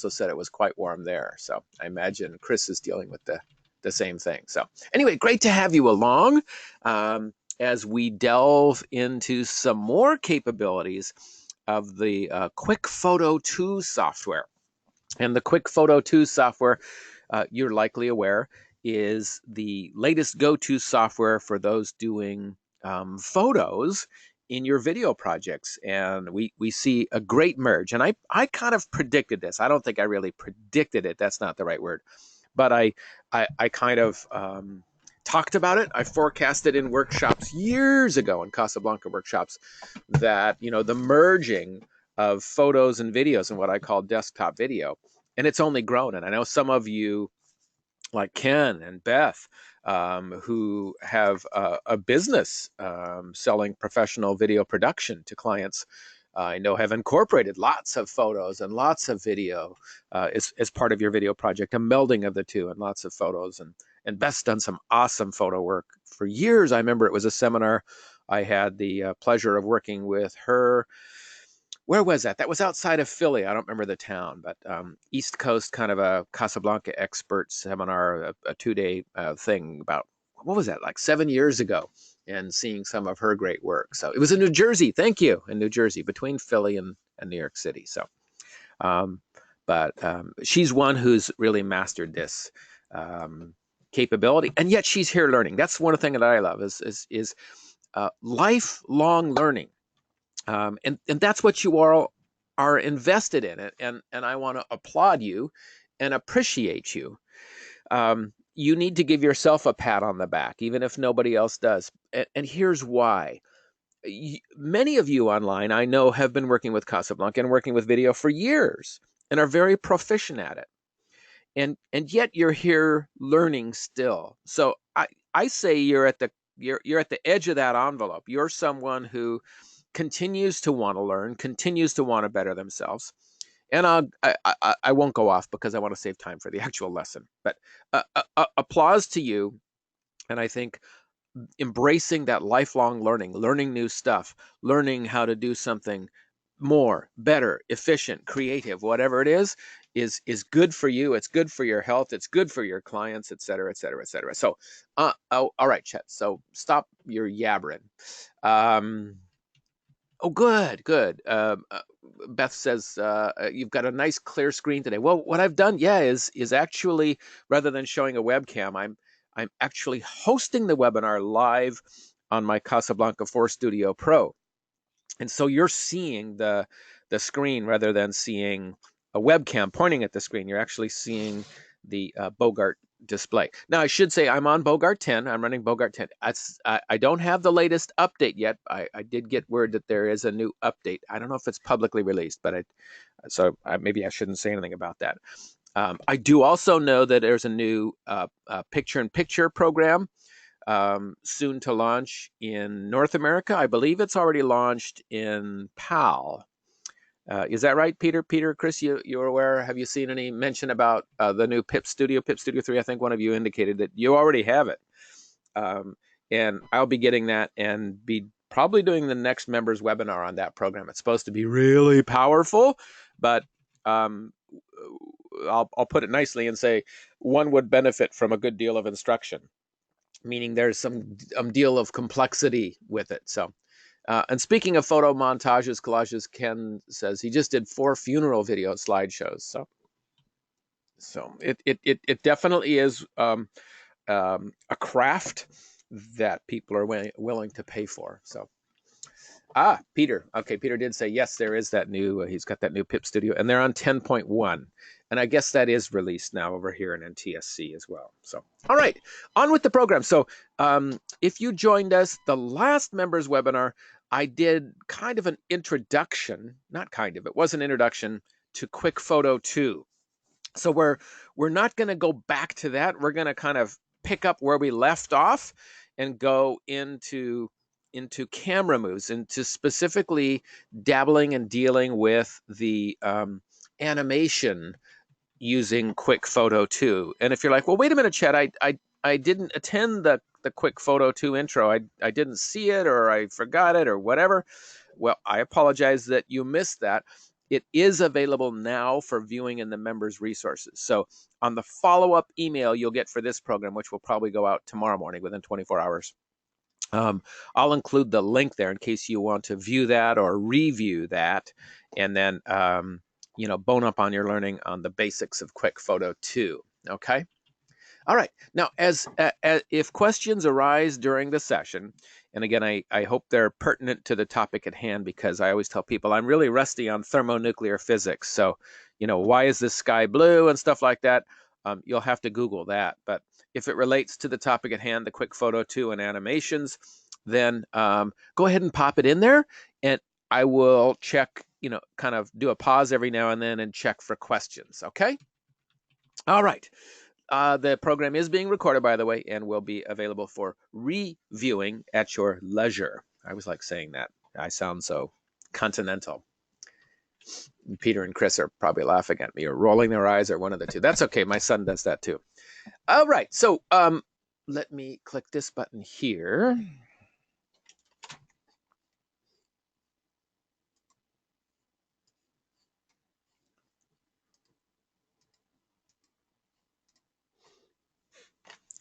said it was quite warm there. So I imagine Chris is dealing with the same thing. So anyway, great to have you along as we delve into some more capabilities of the Quick Photo 2 software. And the Quick Photo 2 software, you're likely aware, is the latest go-to software for those doing photos in your video projects. And we see a great merge. And I kind of predicted this. I don't think I really predicted it. That's not the right word. But I kind of talked about it. I forecasted in workshops years ago, in Casablanca workshops, that, you know, the merging of photos and videos and what I call desktop video. And it's only grown. And I know some of you, like Ken and Beth, who have a business selling professional video production to clients, I know have incorporated lots of photos and lots of video as part of your video project, a melding of the two, and lots of photos. And Beth's done some awesome photo work for years. I remember it was a seminar I had the pleasure of working with her. Where was that? That was outside of Philly. I don't remember the town, but East Coast, kind of a Casablanca expert seminar, a 2-day thing about, what was that, like 7 years ago, and seeing some of her great work. So it was in New Jersey. Thank you. In New Jersey, between Philly and New York City. So, but she's one who's really mastered this capability, and yet she's here learning. That's one thing that I love is lifelong learning. And that's what you all are invested in it. And I want to applaud you and appreciate you. You need to give yourself a pat on the back, even if nobody else does. And here's why. Many of you online, I know, have been working with Casablanca and working with video for years and are very proficient at it. And yet you're here learning still. So I say you're at the edge of that envelope. You're someone who continues to want to learn, continues to want to better themselves. And I won't go off because I want to save time for the actual lesson. But applause to you. And I think embracing that lifelong learning new stuff, learning how to do something more, better, efficient, creative, whatever it is good for you. It's good for your health. It's good for your clients, et cetera, et cetera, et cetera. So, all right, Chet. So stop your yabbering. Oh, good. Beth says you've got a nice clear screen today. Well, what I've done, is actually, rather than showing a webcam, I'm actually hosting the webinar live on my Casablanca 4 Studio Pro, and so you're seeing the screen rather than seeing a webcam pointing at the screen. You're actually seeing the Bogart display. Now, I should say I'm on Bogart 10. I'm running Bogart 10. I don't have the latest update yet. I did get word that there is a new update. I don't know if it's publicly released, but maybe I shouldn't say anything about that. I do also know that there's a new picture-in-picture program soon to launch in North America. I believe it's already launched in PAL. Is that right, Peter? Chris, you're aware? Have you seen any mention about the new Pip Studio 3? I think one of you indicated that you already have it. And I'll be getting that and be probably doing the next members webinar on that program. It's supposed to be really powerful, but I'll put it nicely and say one would benefit from a good deal of instruction, meaning there's some deal of complexity with it. So. And speaking of photo montages, collages, Ken says he just did 4 funeral video slideshows. So it definitely is a craft that people are willing to pay for. So, Peter. Okay, Peter did say yes. There is that new. He's got that new Pip Studio, and they're on 10.1. And I guess that is released now over here in NTSC as well. So, all right, on with the program. So, if you joined us, the last members webinar, I did kind of an introduction, not kind of, it was an introduction to Quick Photo 2. So we're not going to go back to that. We're going to kind of pick up where we left off and go into camera moves, into specifically dabbling and dealing with the animation using Quick Photo 2. And if you're like, well, wait a minute, Chad, I didn't attend the Quick Photo 2 intro. I didn't see it, or I forgot it, or whatever. Well, I apologize that you missed that. it is available now for viewing in the members' resources. So on the follow-up email you'll get for this program, which will probably go out tomorrow morning within 24 hours, I'll include the link there in case you want to view that or review that, and then bone up on your learning on the basics of QuickPhoto 2. Okay. All right. Now, as if questions arise during the session, and again, I hope they're pertinent to the topic at hand, because I always tell people I'm really rusty on thermonuclear physics. So, why is this sky blue and stuff like that? You'll have to Google that. But if it relates to the topic at hand, the QuickPhoto 2 and animations, then go ahead and pop it in there, and I will check, kind of do a pause every now and then and check for questions. Okay. All right. The program is being recorded, by the way, and will be available for reviewing at your leisure. I always like saying that. I sound so continental. Peter and Chris are probably laughing at me or rolling their eyes, or one of the two. That's okay. My son does that too. All right. So let me click this button here.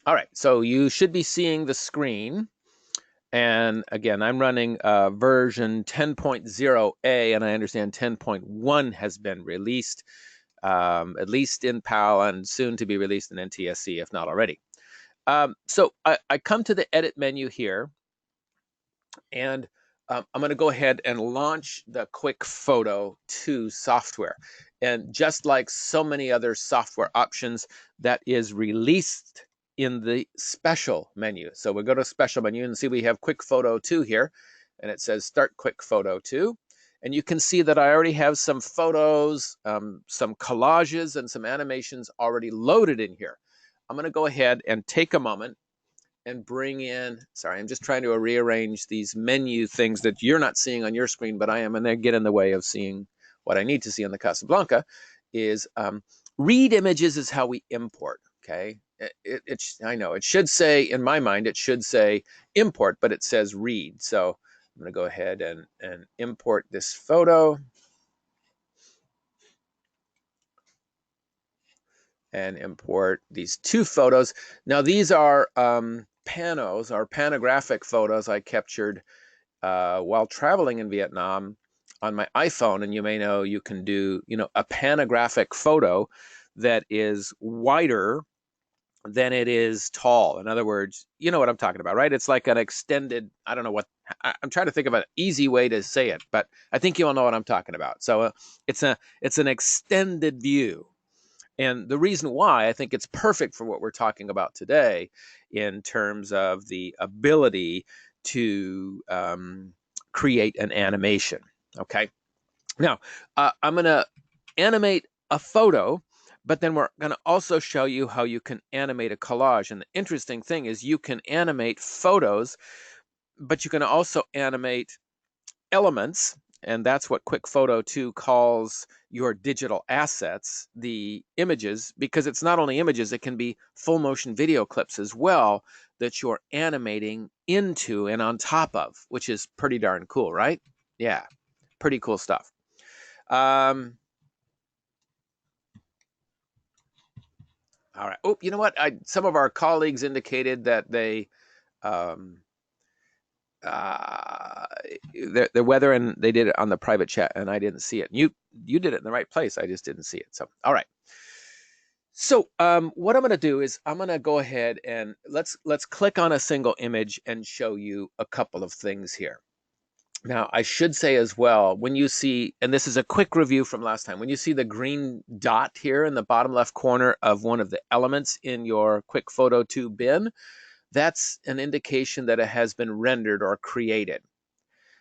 All right. So you should be seeing the screen. And again, I'm running version 10.0A, and I understand 10.1 has been released, at least in PAL, and soon to be released in NTSC, if not already. So I come to the edit menu here, and I'm going to go ahead and launch the QuickPhoto 2 software. And just like so many other software options, that is released in the special menu. So we'll go to special menu and see we have QuickPhoto 2 here, and it says Start QuickPhoto 2. And you can see that I already have some photos, some collages, and some animations already loaded in here. I'm going to go ahead and take a moment and bring in, sorry, I'm just trying to rearrange these menu things that you're not seeing on your screen, but I am, and they get in the way of seeing what I need to see on the Casablanca, is read images is how we import, okay? I know, it should say, in my mind, it should say import, but it says read. So I'm gonna go ahead and import this photo. And import these two photos. Now these are panos, or panographic photos I captured while traveling in Vietnam on my iPhone. And you may know you can do, a panographic photo that is wider than it is tall. In other words, you know what I'm talking about, right? It's like an extended, I don't know what, I'm trying to think of an easy way to say it, but I think you all know what I'm talking about. So it's an extended view. And the reason why I think it's perfect for what we're talking about today, in terms of the ability to create an animation. Okay. Now, I'm going to animate a photo, but then we're going to also show you how you can animate a collage. And the interesting thing is you can animate photos, but you can also animate elements, and that's what QuickPhoto 2 calls your digital assets, the images, because it's not only images, it can be full motion video clips as well that you're animating into and on top of, which is pretty darn cool, right? Yeah, pretty cool stuff. All right. Oh, you know what? Some of our colleagues indicated that they the weather, and they did it on the private chat, and I didn't see it. You did it in the right place. I just didn't see it. So, all right. So what I'm going to do is I'm going to go ahead and let's click on a single image and show you a couple of things here. Now, I should say as well, when you see, and this is a quick review from last time, when you see the green dot here in the bottom left corner of one of the elements in your QuickPhoto 2 bin, that's an indication that it has been rendered or created.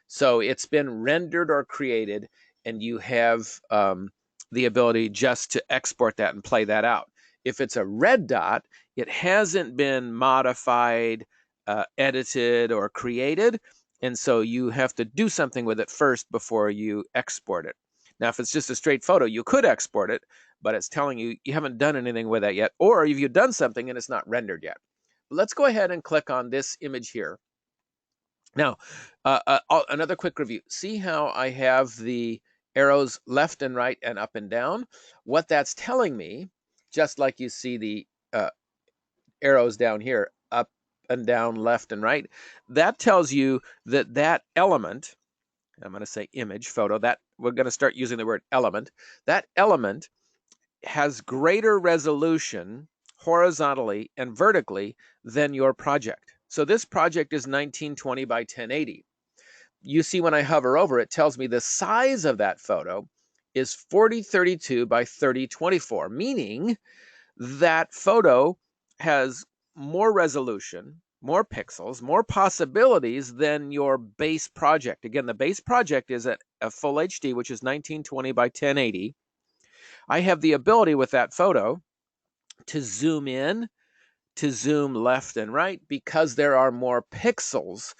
So it's been rendered or created, and you have the ability just to export that and play that out. If it's a red dot, it hasn't been modified, edited, or created, and so you have to do something with it first before you export it. Now, if it's just a straight photo, you could export it, but it's telling you you haven't done anything with that yet, or if you've done something and it's not rendered yet. But let's go ahead and click on this image here. Now, another quick review. See how I have the arrows left and right and up and down. What that's telling me, just like you see the arrows down here, up and down, left and right, that tells you that that element, I'm going to say image, photo, that we're going to start using the word element, that element has greater resolution horizontally and vertically than your project. So this project is 1920 by 1080. You see when I hover over, it tells me the size of that photo is 4032 by 3024, meaning that photo has more resolution, more pixels, more possibilities than your base project. Again, the base project is at a full HD, which is 1920 by 1080. I have the ability with that photo to zoom in, to zoom left and right, because there are more pixels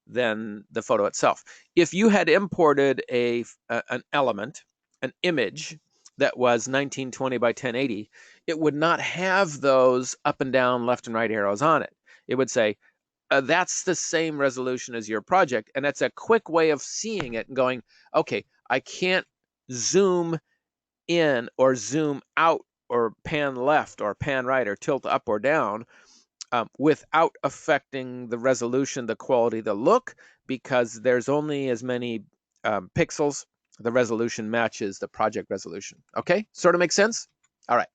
than the photo itself. If you had imported an element, an image that was 1920 by 1080, it would not have those up and down, left and right arrows on it. It would say, that's the same resolution as your project. And that's a quick way of seeing it and going, okay, I can't zoom in or zoom out or pan left or pan right or tilt up or down without affecting the resolution, the quality, the look, because there's only as many pixels. The resolution matches the project resolution. Okay, sort of makes sense? All right.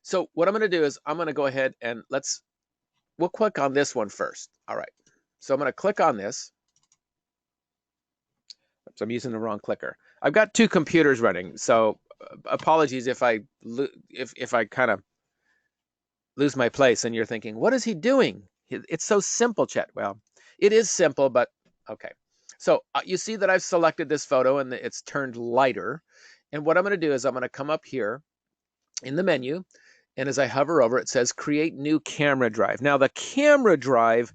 So what I'm going to do is I'm going to go ahead and we'll click on this one first. All right. So I'm going to click on this. So I'm using the wrong clicker. I've got two computers running, so apologies if I kind of lose my place and you're thinking, what is he doing? It's so simple, Chet. Well, it is simple, but okay. So you see that I've selected this photo and it's turned lighter. And what I'm going to do is I'm going to come up here in the menu. And as I hover over, it says create new camera drive. Now, the camera drive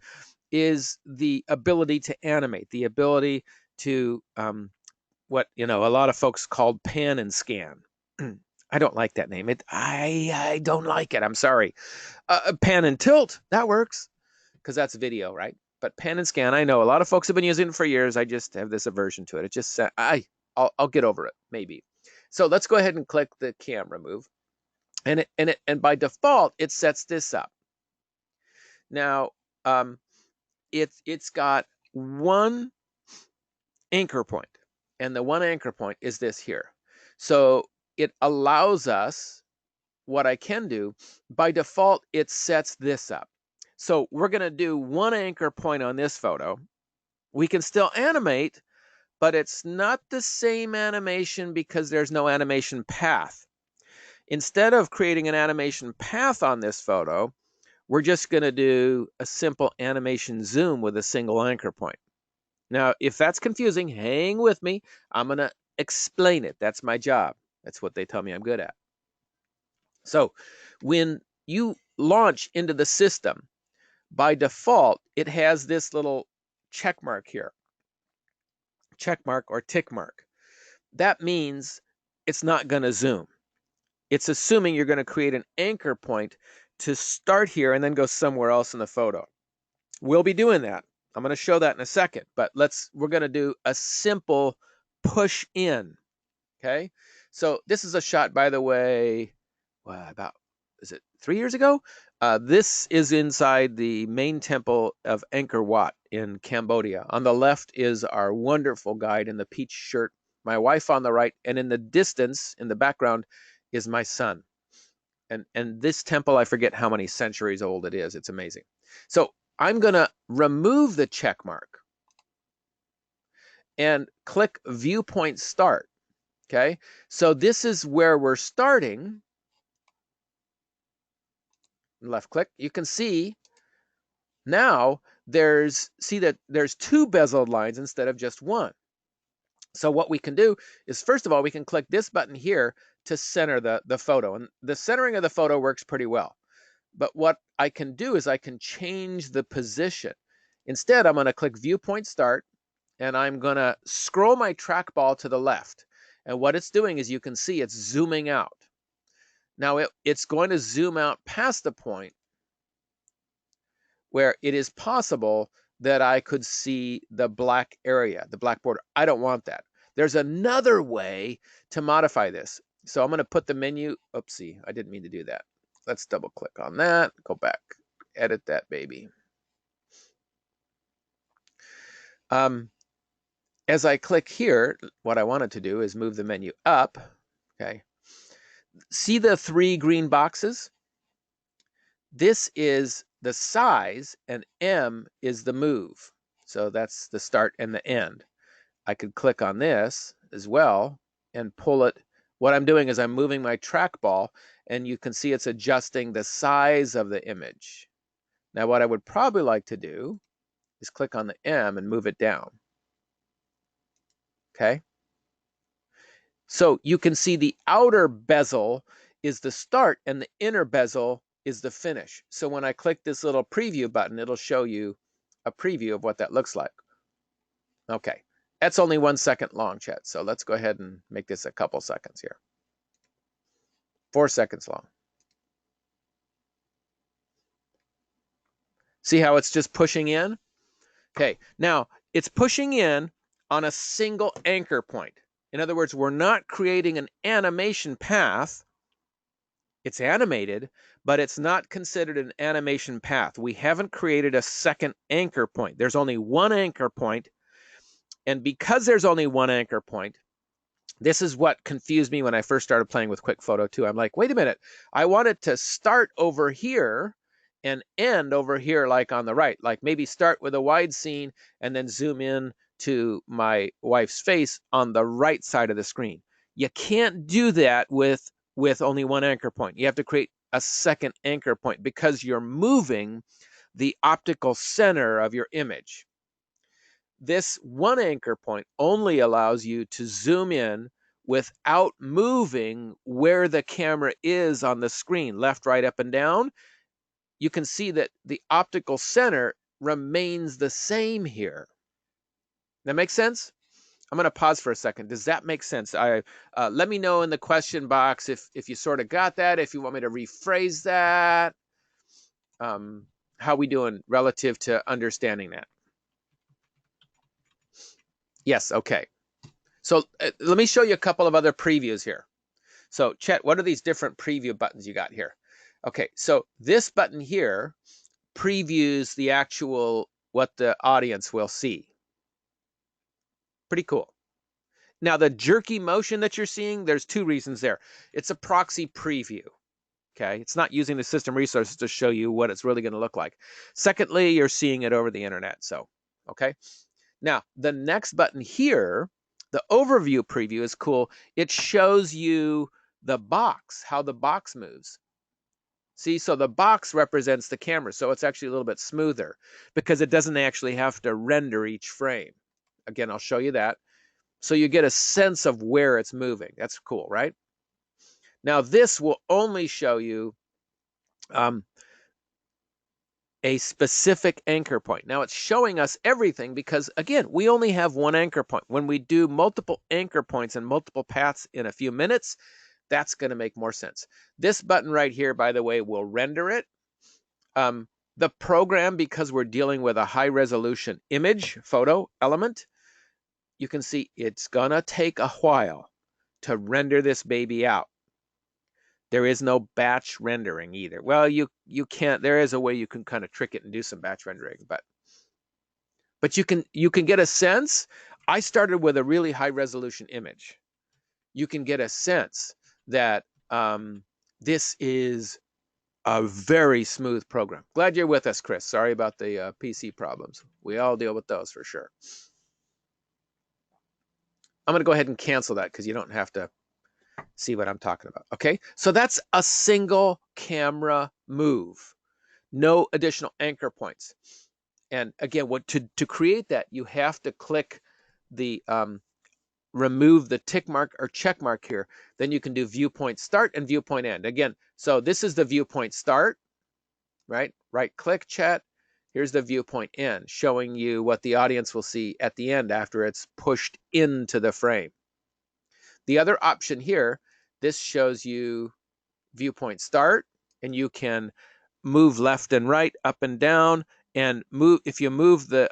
is the ability to animate, the ability to what a lot of folks called pan and scan. I don't like that name. I don't like it. I'm sorry. Pan and tilt, that works because that's video, right? But pan and scan, I know a lot of folks have been using it for years. I just have this aversion to it. It just I'll get over it maybe. So let's go ahead and click the camera move, and by default it sets this up. Now it's got one anchor point, and the one anchor point is this here. So it allows us, what I can do, by default, it sets this up. So we're going to do one anchor point on this photo. We can still animate, but it's not the same animation because there's no animation path. Instead of creating an animation path on this photo, we're just going to do a simple animation zoom with a single anchor point. Now, if that's confusing, hang with me. I'm going to explain it. That's my job. That's what they tell me I'm good at. So when you launch into the system, by default, it has this little check mark here. Check mark or tick mark. That means it's not going to zoom. It's assuming you're going to create an anchor point to start here and then go somewhere else in the photo. We'll be doing that. I'm going to show that in a second, but we're going to do a simple push in. Okay. So this is a shot, by the way, about, is it 3 years ago? This is inside the main temple of Angkor Wat in Cambodia. On the left is our wonderful guide in the peach shirt, my wife on the right, and in the distance, in the background, is my son. And this temple, I forget how many centuries old it is. It's amazing. So I'm going to remove the check mark and click Viewpoint Start. Okay, so this is where we're starting. Left click. You can see now there's two bezeled lines instead of just one. So what we can do is, first of all, we can click this button here to center the photo. And the centering of the photo works pretty well. But what I can do is I can change the position. Instead, I'm going to click Viewpoint Start, and I'm going to scroll my trackball to the left. And what it's doing is, you can see it's zooming out. Now it's going to zoom out past the point where it is possible that I could see the black area, the black border. I don't want that. There's another way to modify this. So I'm going to put the menu, oopsie, I didn't mean to do that. Let's double click on that, go back, edit that baby. As I click here, what I wanted to do is move the menu up, okay? See the 3 green boxes? This is the size, and M is the move. So that's the start and the end. I could click on this as well and pull it. What I'm doing is I'm moving my trackball, and you can see it's adjusting the size of the image. Now, what I would probably like to do is click on the M and move it down. Okay? So you can see the outer bezel is the start and the inner bezel is the finish. So when I click this little preview button, it'll show you a preview of what that looks like. Okay, that's only 1 second long, chat. So let's go ahead and make this a couple seconds here. 4 seconds long. See how it's just pushing in? Okay, now it's pushing in on a single anchor point. In other words, we're not creating an animation path. It's animated, but it's not considered an animation path. We haven't created a second anchor point. There's only one anchor point. And because there's only one anchor point, this is what confused me when I first started playing with Quick Photo 2. I'm like, wait a minute. I want it to start over here and end over here, like on the right. Like maybe start with a wide scene and then zoom in to my wife's face on the right side of the screen. You can't do that with only one anchor point. You have to create a second anchor point because you're moving the optical center of your image. This one anchor point only allows you to zoom in without moving where the camera is on the screen, left, right, up, and down. You can see that the optical center remains the same here. That makes sense? I'm going to pause for a second. Does that make sense? Let me know in the question box if you sort of got that, if you want me to rephrase that. How we doing relative to understanding that? Yes, okay. So let me show you a couple of other previews here. So Chet, what are these different preview buttons you got here? Okay, so this button here previews the actual, what the audience will see. Pretty cool. Now the jerky motion that you're seeing, there's 2 reasons there. It's a proxy preview. Okay, it's not using the system resources to show you what it's really going to look like. Secondly, you're seeing it over the internet. So, okay. Now, the next button here, the overview preview is cool. It shows you the box, how the box moves. See, so the box represents the camera. So it's actually a little bit smoother because it doesn't actually have to render each frame. Again, I'll show you that. So you get a sense of where it's moving. That's cool, right? Now, this will only show you a specific anchor point. Now, it's showing us everything because, again, we only have one anchor point. When we do multiple anchor points and multiple paths in a few minutes, that's going to make more sense. This button right here, by the way, will render it. The program, because we're dealing with a high-resolution image, photo element, you can see it's going to take a while to render this baby out. There is no batch rendering either. Well, you can't. There is a way you can kind of trick it and do some batch rendering, but you can get a sense. I started with a really high-resolution image. You can get a sense that this is a very smooth program. Glad you're with us, Chris. Sorry about the PC problems. We all deal with those for sure. I'm going to go ahead and cancel that because you don't have to see what I'm talking about. Okay, so that's a single camera move. No additional anchor points. And again, to create that, you have to click the remove the tick mark or check mark here. Then you can do viewpoint start and viewpoint end. Again, so this is the viewpoint start, right? Right click, chat. Here's the viewpoint end, showing you what the audience will see at the end after it's pushed into the frame. The other option here, this shows you viewpoint start, and you can move left and right, up and down, and move. If you move the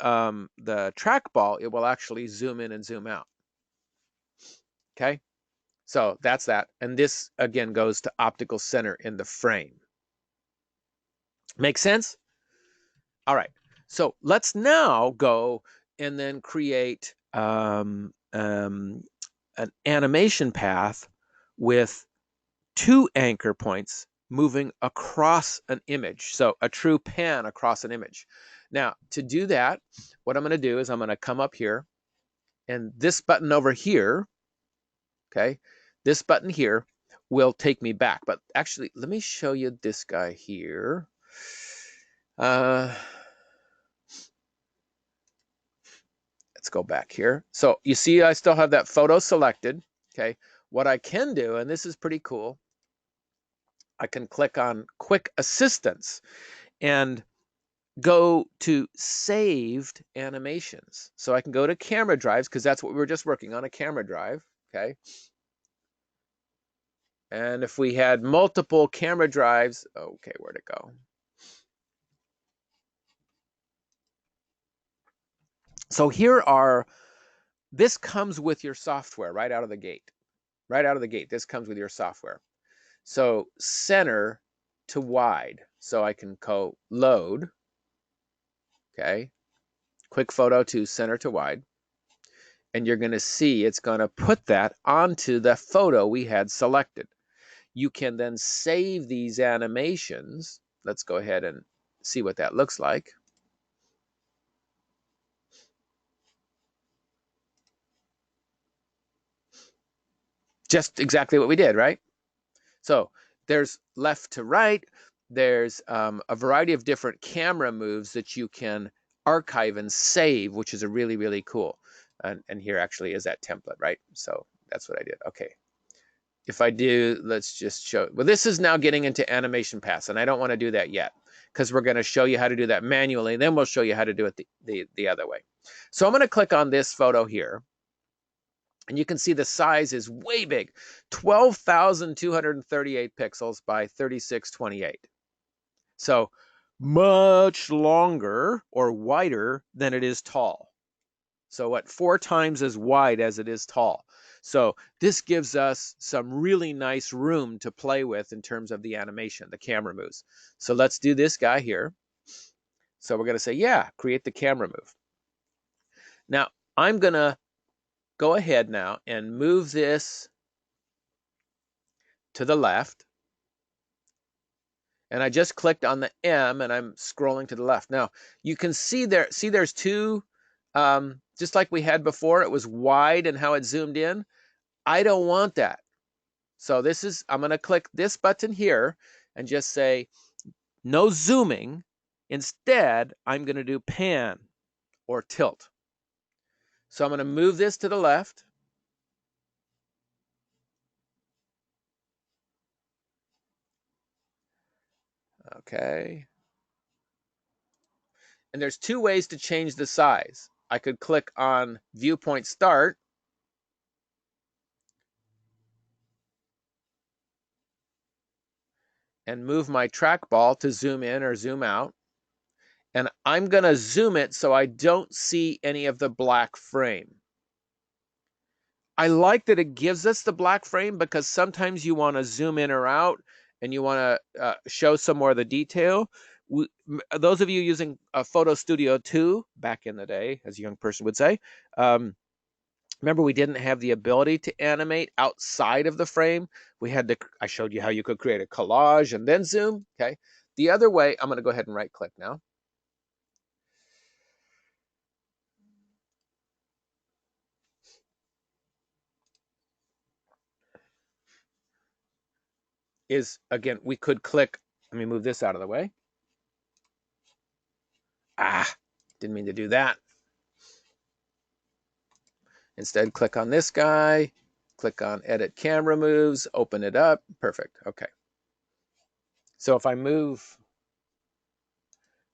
trackball, it will actually zoom in and zoom out. Okay, so that's that. And this again goes to optical center in the frame. Make sense? All right. So let's now go and then create an animation path with two anchor points moving across an image. So a true pan across an image. Now, to do that, what I'm going to do is I'm going to come up here, and this button over here, okay, this button here will take me back. But actually, let me show you this guy here. Let's go back here. So you see I still have that photo selected. Okay. What I can do, and this is pretty cool, I can click on Quick Assistance and go to Saved Animations. So I can go to camera drives, because that's what we were just working on, a camera drive. Okay. And if we had multiple camera drives, okay, where'd it go? So here are, this comes with your software right out of the gate. Right out of the gate, this comes with your software. So center to wide. So I can go load, okay, quick photo to center to wide. And you're going to see it's going to put that onto the photo we had selected. You can then save these animations. Let's go ahead and see what that looks like. Just exactly what we did, right? So there's left to right. There's a variety of different camera moves that you can archive and save, which is a really, really cool. And here actually is that template, right? So that's what I did. Okay. If I do, let's just show. Well, this is now getting into animation paths, and I don't want to do that yet, because we're going to show you how to do that manually, and then we'll show you how to do it the other way. So I'm going to click on this photo here. And you can see the size is way big, 12,238 pixels by 3628. So much longer or wider than it is tall. So what, 4 times as wide as it is tall. So this gives us some really nice room to play with in terms of the animation, the camera moves. So let's do this guy here. So we're going to say, yeah, create the camera move. Now I'm going to go ahead now and move this to the left. And I just clicked on the M and I'm scrolling to the left. Now you can see there's two, just like we had before, it was wide and how it zoomed in. I don't want that. So I'm going to click this button here and just say no zooming. Instead, I'm going to do pan or tilt. So I'm going to move this to the left. Okay. And there's two ways to change the size. I could click on viewpoint start. And move my trackball to zoom in or zoom out. And I'm going to zoom it so I don't see any of the black frame. I like that it gives us the black frame, because sometimes you want to zoom in or out and you want to show some more of the detail. Those of you using Photo Studio 2 back in the day, as a young person would say, remember we didn't have the ability to animate outside of the frame. I showed you how you could create a collage and then zoom. Okay. The other way, I'm going to go ahead and right click now. Is, again, we could click, let me move this out of the way. Didn't mean to do that. Instead, click on this guy, click on edit camera moves, open it up. Perfect. Okay. So if I move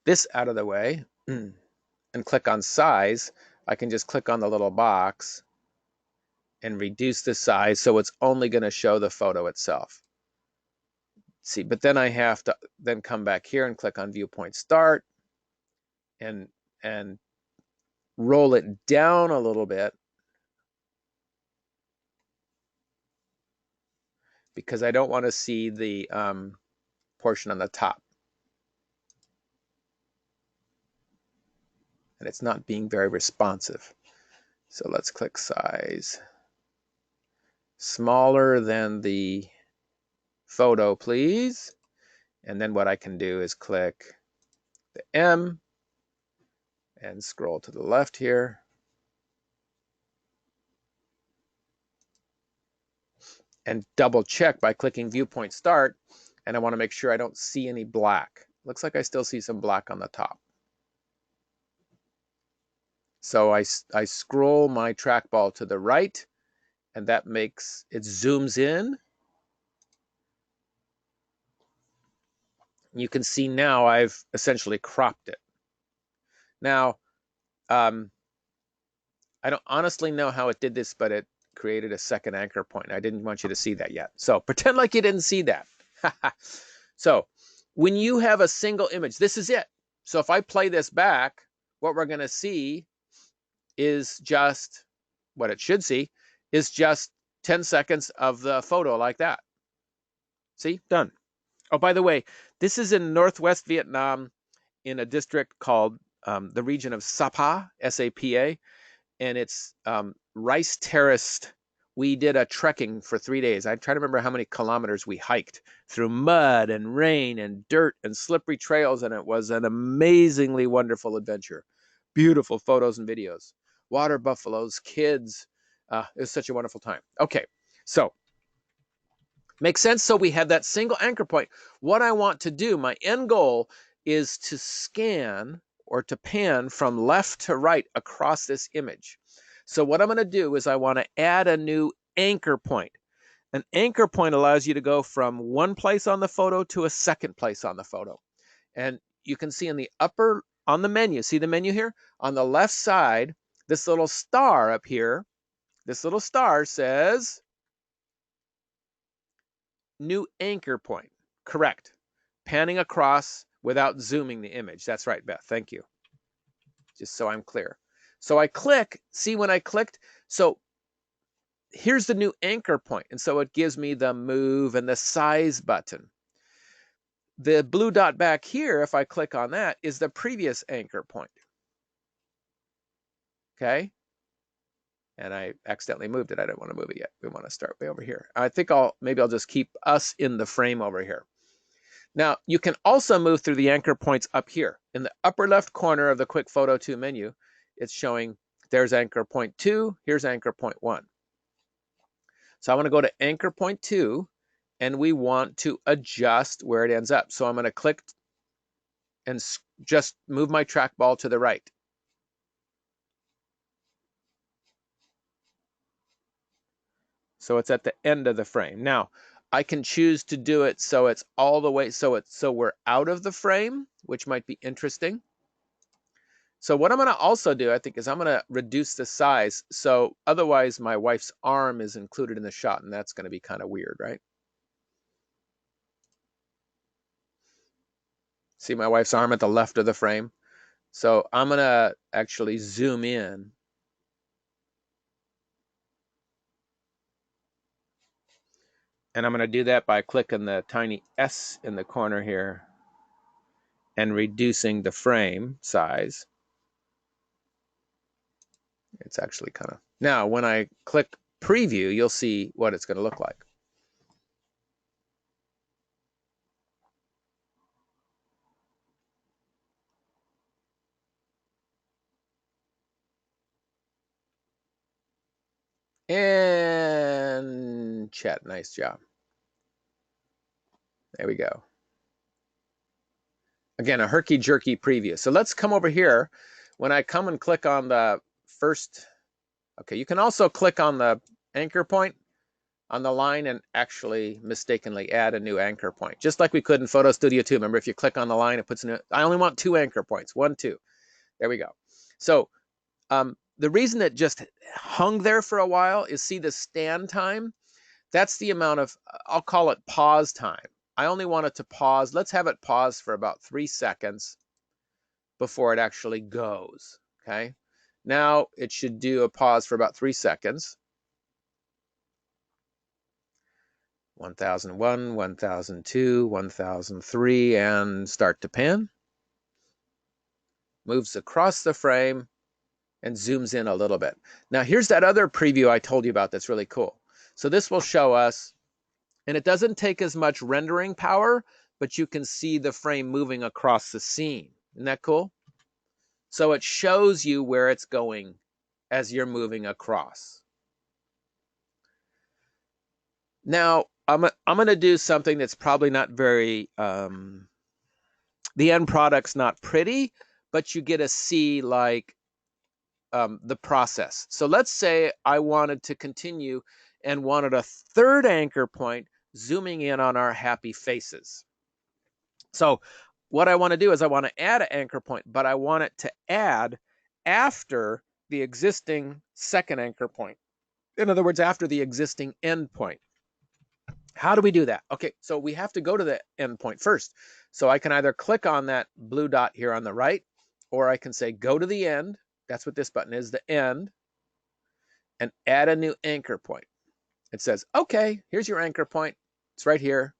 this out of the way and click on size, I can just click on the little box and reduce the size so it's only going to show the photo itself. See, but then I have to then come back here and click on viewpoint start and roll it down a little bit. because I don't want to see the portion on the top. And it's not being very responsive. So let's click size. Smaller than the photo, please. And then what I can do is click the M and scroll to the left here. And double check by clicking viewpoint start. And I want to make sure I don't see any black. Looks like I still see some black on the top. So I scroll my trackball to the right, and that makes it zooms in. You can see now I've essentially cropped it. Now, I don't honestly know how it did this, but it created a second anchor point. I didn't want you to see that yet. So pretend like you didn't see that. So when you have a single image, this is it. So if I play this back, what we're going to see is just what it should see is just 10 seconds of the photo like that. See, done. Oh, by the way, this is in Northwest Vietnam in a district called the region of Sapa, S-A-P-A, and it's rice terraced. We did a trekking for 3 days. I try to remember how many kilometers we hiked through mud and rain and dirt and slippery trails, and it was an amazingly wonderful adventure. Beautiful photos and videos. Water buffaloes, kids. It was such a wonderful time. Okay, so makes sense. So we have that single anchor point. What I want to do, my end goal, is to scan or to pan from left to right across this image. So what I'm going to do is I want to add a new anchor point. An anchor point allows you to go from one place on the photo to a second place on the photo. And you can see in the upper, on the menu, see the menu here? On the left side, this little star up here, this little star says new anchor point. Correct. Panning across without zooming the image. That's right, Beth. Thank you. Just so I'm clear. So I click, see when I clicked, so here's the new anchor point. And so it gives me the move and the size button. The blue dot back here, if I click on that, is the previous anchor point. Okay. And I accidentally moved it. I don't want to move it yet. We want to start way over here. I think maybe I'll just keep us in the frame over here. Now, you can also move through the anchor points up here. In the upper left corner of the Quick Photo 2 menu, it's showing there's anchor point 2, here's anchor point 1. So I want to go to anchor point 2, and we want to adjust where it ends up. So I'm going to click and just move my trackball to the right. So it's at the end of the frame. Now, I can choose to do it so it's all the way, so we're out of the frame, which might be interesting. So what I'm going to also do, I think, is I'm going to reduce the size. So otherwise, my wife's arm is included in the shot, and that's going to be kind of weird, right? See my wife's arm at the left of the frame? So I'm going to actually zoom in. And I'm going to do that by clicking the tiny S in the corner here and reducing the frame size. It's actually kind of... Now, when I click preview, you'll see what it's going to look like. And chat, nice job. There we go. Again, a herky-jerky preview. So let's come over here. When I come and click on the first... Okay, you can also click on the anchor point on the line and actually mistakenly add a new anchor point, just like we could in Photo Studio 2. Remember, if you click on the line, it puts in I only want 2 anchor points, 1, 2. There we go. So the reason it just hung there for a while is, see the stand time? That's the amount of, I'll call it pause time. I only want it to pause. Let's have it pause for about 3 seconds before it actually goes, okay? Now it should do a pause for about 3 seconds. 1001, 1002, 1003, and start to pan. Moves across the frame and zooms in a little bit. Now here's that other preview I told you about that's really cool. So this will show us, and it doesn't take as much rendering power, but you can see the frame moving across the scene. Isn't that cool? So it shows you where it's going as you're moving across. Now, I'm going to do something that's probably not very, the end product's not pretty, but you get to see like the process. So let's say I wanted to continue and wanted a third anchor point zooming in on our happy faces. So what I want to do is I want to add an anchor point, but I want it to add after the existing second anchor point. In other words, after the existing end point. How do we do that? Okay, so we have to go to the end point first. So I can either click on that blue dot here on the right, or I can say go to the end. That's what this button is, the end, and add a new anchor point. It says, okay, here's your anchor point. It's right here.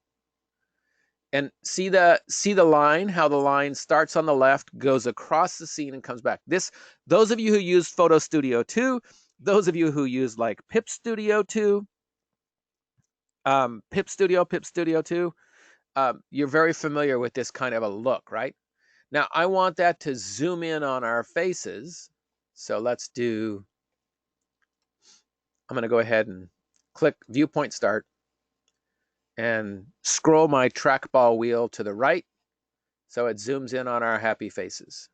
And see the line, how the line starts on the left, goes across the scene and comes back. Those of you who use Photo Studio 2, those of you who use like Pip Studio 2, Pip Studio 2, you're very familiar with this kind of a look, right? Now I want that to zoom in on our faces. So I'm going to go ahead and click Viewpoint Start and scroll my trackball wheel to the right so it zooms in on our happy faces.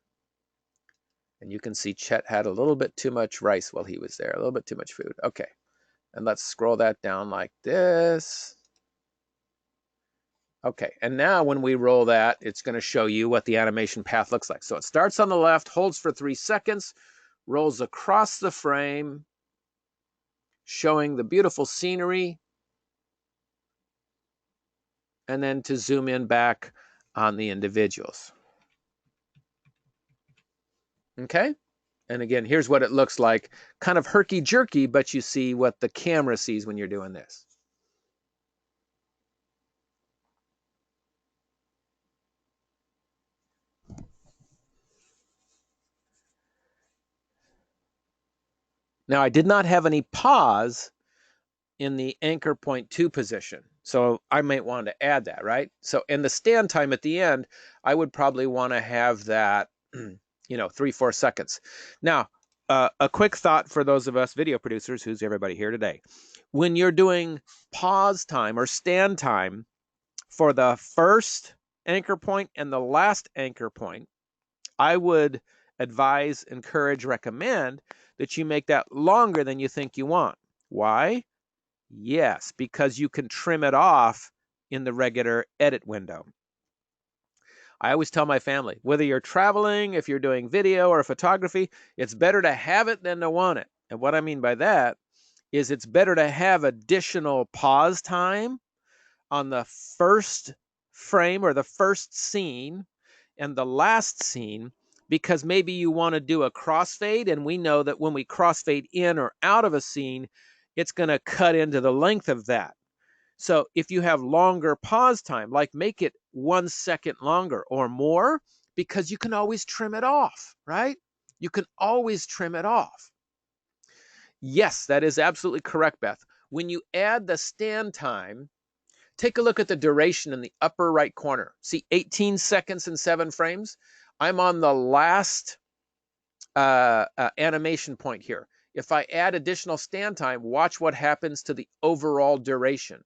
And you can see Chet had a little bit too much rice while he was there, a little bit too much food. Okay, and let's scroll that down like this. Okay, and now when we roll that, it's going to show you what the animation path looks like. So it starts on the left, holds for 3 seconds, rolls across the frame, showing the beautiful scenery, and then to zoom in back on the individuals. Okay, and again, here's what it looks like. Kind of herky-jerky, but you see what the camera sees when you're doing this. Now, I did not have any pause in the anchor point 2 position. So I might want to add that, right? So in the stand time at the end, I would probably want to have that, 3-4 seconds. Now, a quick thought for those of us video producers, who's everybody here today. When you're doing pause time or stand time for the first anchor point and the last anchor point, I would advise, encourage, recommend that you make that longer than you think you want. Why? Yes, because you can trim it off in the regular edit window. I always tell my family, whether you're traveling, if you're doing video or photography, it's better to have it than to want it. And what I mean by that is it's better to have additional pause time on the first frame or the first scene and the last scene, because maybe you want to do a crossfade, and we know that when we crossfade in or out of a scene, it's going to cut into the length of that. So if you have longer pause time, like make it 1 second longer or more, because you can always trim it off, right? You can always trim it off. Yes, that is absolutely correct, Beth. When you add the stand time, take a look at the duration in the upper right corner. See 18 seconds and 7 frames? I'm on the last animation point here. If I add additional stand time, watch what happens to the overall duration.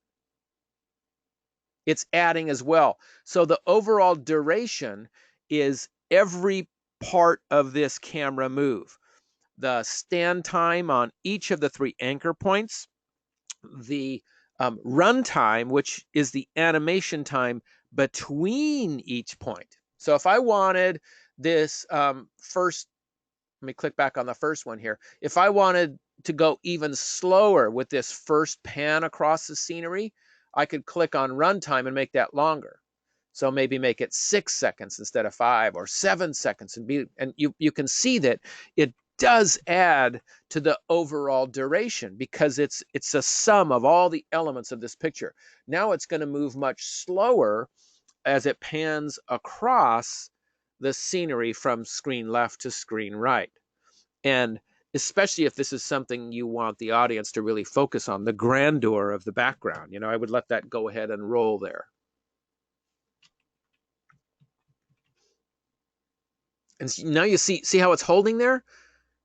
It's adding as well. So the overall duration is every part of this camera move. The stand time on each of the 3 anchor points, the run time, which is the animation time between each point. So if I wanted this first, let me click back on the first one here. If I wanted to go even slower with this first pan across the scenery, I could click on runtime and make that longer. So maybe make it 6 seconds instead of 5 or 7 seconds, and you can see that it does add to the overall duration because it's a sum of all the elements of this picture. Now it's going to move much slower as it pans across the scenery from screen left to screen right. And especially if this is something you want the audience to really focus on, the grandeur of the background, I would let that go ahead and roll there. And now you see how it's holding there?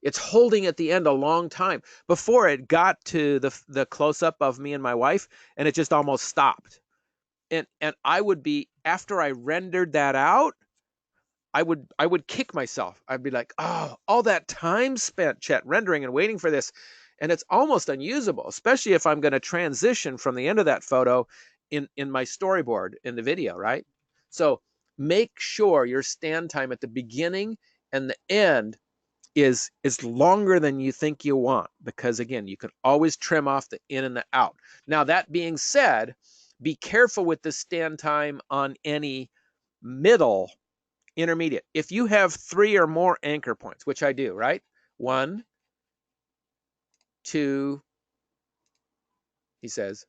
It's holding at the end a long time before it got to the close-up of me and my wife, and it just almost stopped. And I would be, after I rendered that out, I would kick myself. I'd be like, oh, all that time spent, Chet, rendering and waiting for this. And it's almost unusable, especially if I'm going to transition from the end of that photo in my storyboard in the video, right? So make sure your stand time at the beginning and the end is longer than you think you want, because again, you can always trim off the in and the out. Now, that being said, be careful with the stand time on any middle intermediate. If you have 3 or more anchor points, which I do, right? 1, 2, he says,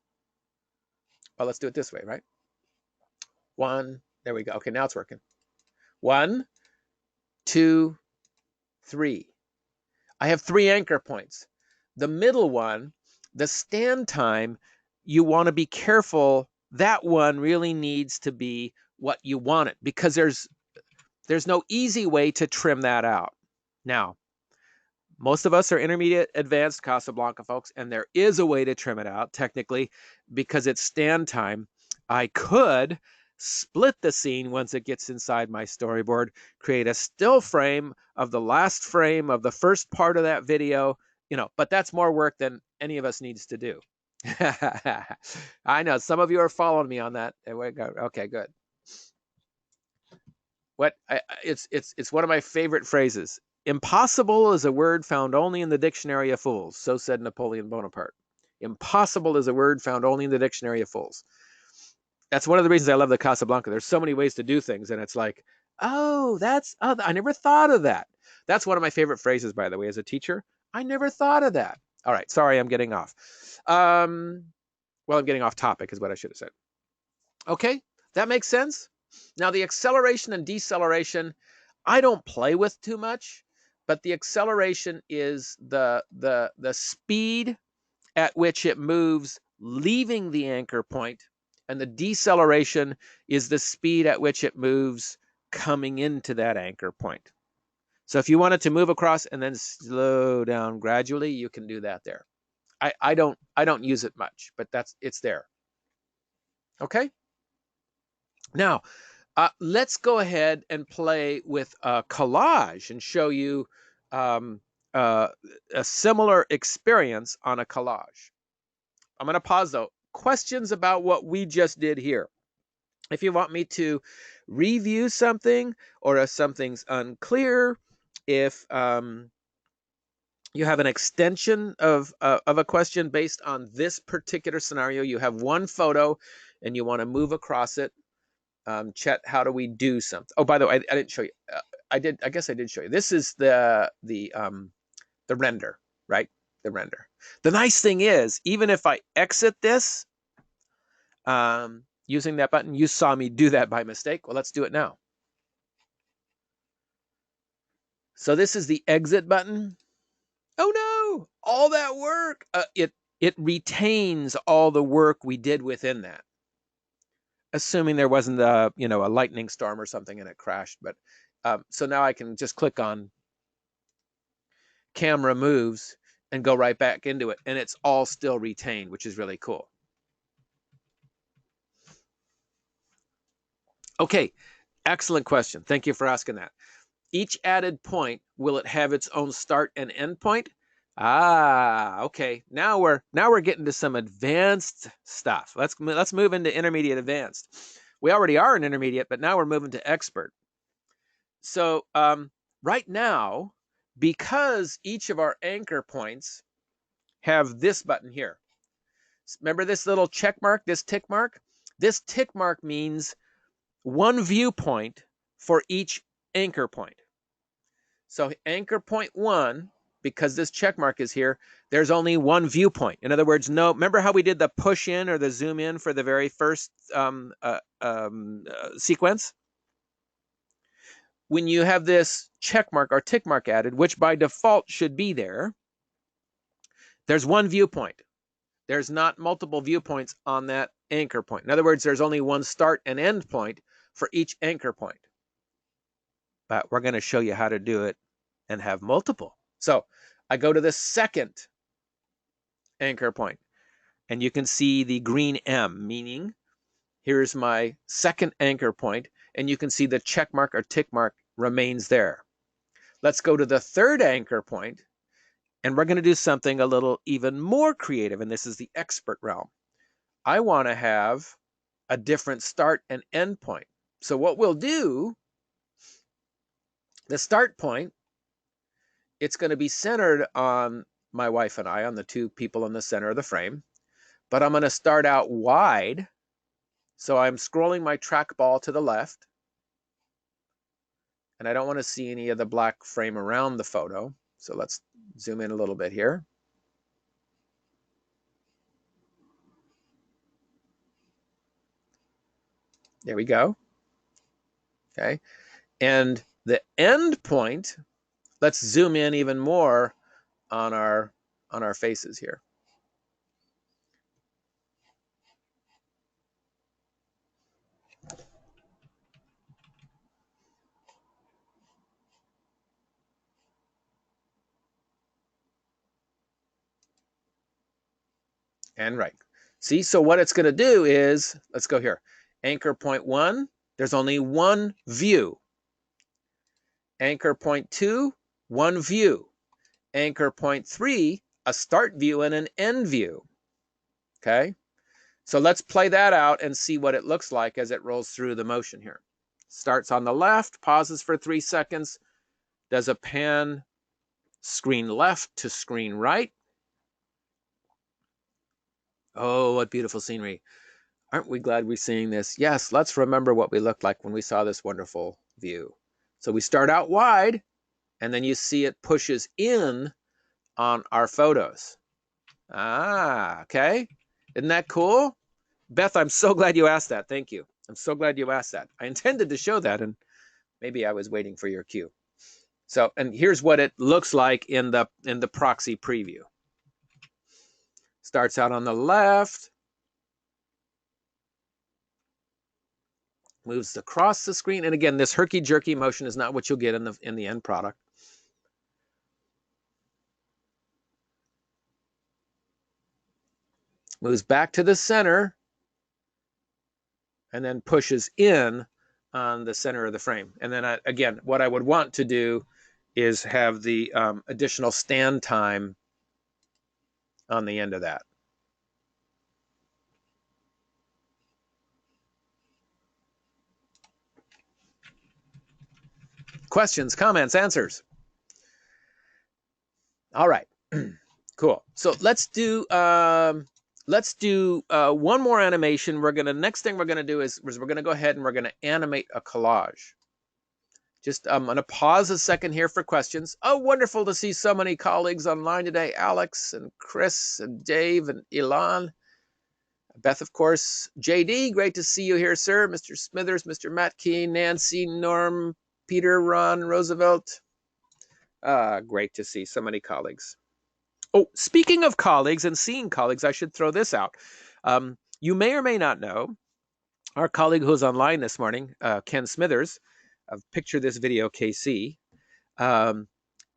well, let's do it this way, right? 1, there we go. Okay, now it's working. 1, 2, 3. I have 3 anchor points. The middle one, the stand time, you want to be careful. That one really needs to be what you want it, because there's no easy way to trim that out. Now, most of us are intermediate advanced Casablanca folks, and there is a way to trim it out technically because it's stand time. I could split the scene once it gets inside my storyboard, create a still frame of the last frame of the first part of that video, but that's more work than any of us needs to do. I know some of you are following me on that. Okay, good. It's one of my favorite phrases. Impossible is a word found only in the dictionary of fools. So said Napoleon Bonaparte. Impossible is a word found only in the dictionary of fools. That's one of the reasons I love the Casablanca. There's so many ways to do things, and it's like, I never thought of that. That's one of my favorite phrases, by the way, as a teacher. I never thought of that. All right, sorry, I'm getting off. I'm getting off topic is what I should have said. Okay, that makes sense. Now, the acceleration and deceleration, I don't play with too much, but the acceleration is the speed at which it moves leaving the anchor point, and the deceleration is the speed at which it moves coming into that anchor point. So if you want it to move across and then slow down gradually, you can do that there. I don't use it much, but it's there. Okay. Now, let's go ahead and play with a collage and show you a similar experience on a collage. I'm going to pause though. Questions about what we just did here. If you want me to review something, or if something's unclear, if you have an extension of a question based on this particular scenario, you have one photo and you want to move across it. Chet, how do we do something? Oh, by the way, I didn't show you. I guess I did show you. This is the render, right? The render. The nice thing is, even if I exit this using that button, you saw me do that by mistake. Well, let's do it now. So this is the exit button. Oh no! All that work. It retains all the work we did within that, assuming there wasn't a lightning storm or something and it crashed. But so now I can just click on camera moves and go right back into it, and it's all still retained, which is really cool. Okay, excellent question. Thank you for asking that. Each added point, will it have its own start and end point? Okay. Now we're getting to some advanced stuff. Let's move into intermediate advanced. We already are in intermediate, but now we're moving to expert. So right now, because each of our anchor points have this button here. Remember this little check mark, this tick mark? This tick mark means one viewpoint for each anchor point. So anchor point 1 because this check mark is here, there's only one viewpoint. In other words, no, remember how we did the push in or the zoom in for the very first sequence? When you have this check mark or tick mark added, which by default should be there, there's one viewpoint. There's not multiple viewpoints on that anchor point. In other words, there's only one start and end point for each anchor point. But we're going to show you how to do it and have multiple. So I go to the second anchor point, and you can see the green M, meaning here's my second anchor point, and you can see the check mark or tick mark remains there. Let's go to the third anchor point, and we're going to do something a little even more creative, and this is the expert realm. I want to have a different start and end point. So what we'll do, the start point, it's going to be centered on my wife and I, on the two people in the center of the frame, but I'm going to start out wide. So I'm scrolling my trackball to the left, and I don't want to see any of the black frame around the photo. So let's zoom in a little bit here. There we go. Okay. And the end point, let's zoom in even more on our faces here. And right. See, so what it's going to do is, let's go here. Anchor point 1, there's only one view. Anchor point 2, one view. Anchor point 3, a start view and an end view. Okay? So let's play that out and see what it looks like as it rolls through the motion here. Starts on the left, pauses for 3 seconds, does a pan screen left to screen right. Oh, what beautiful scenery. Aren't we glad we're seeing this? Yes, let's remember what we looked like when we saw this wonderful view. So we start out wide, and then you see it pushes in on our photos. Ah, okay. Isn't that cool? Beth, I'm so glad you asked that. Thank you. I'm so glad you asked that. I intended to show that, and maybe I was waiting for your cue. So, and here's what it looks like in the proxy preview. Starts out on the left, moves across the screen, and again, this herky-jerky motion is not what you'll get in the end product. Moves back to the center, and then pushes in on the center of the frame. And then again, what I would want to do is have the additional stand time on the end of that. Questions, comments, answers? All right, cool. So let's do one more animation. Next thing we're gonna do is we're gonna go ahead and we're gonna animate a collage. Just I'm gonna pause a second here for questions. Oh, wonderful to see so many colleagues online today. Alex and Chris and Dave and Elon. Beth, of course. JD, great to see you here, sir. Mr. Smithers, Mr. Matt Key, Nancy, Norm, Peter, Ron, Roosevelt. Great to see so many colleagues. Oh, speaking of colleagues and seeing colleagues, I should throw this out. You may or may not know, our colleague who's online this morning, Ken Smithers, of Picture This Video KC,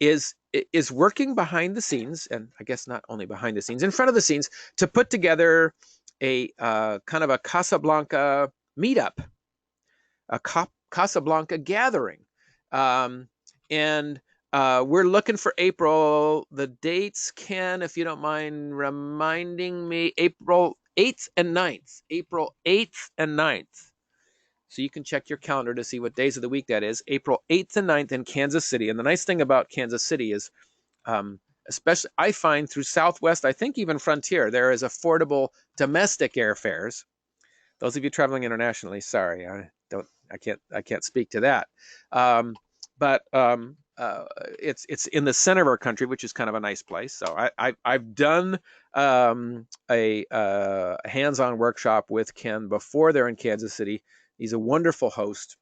is working behind the scenes, and I guess not only behind the scenes, in front of the scenes, to put together a kind of a Casablanca meetup, a Casablanca gathering. And we're looking for April. The dates, Ken, if you don't mind reminding me, April 8th and 9th. April 8th and 9th. So you can check your calendar to see what days of the week that is. April 8th and 9th in Kansas City. And the nice thing about Kansas City is, especially I find through Southwest, I think even Frontier, there is affordable domestic airfares. Those of you traveling internationally, sorry, I can't speak to that. But it's in the center of our country, which is kind of a nice place. So I've done a hands-on workshop with Ken before there in Kansas City. He's a wonderful host.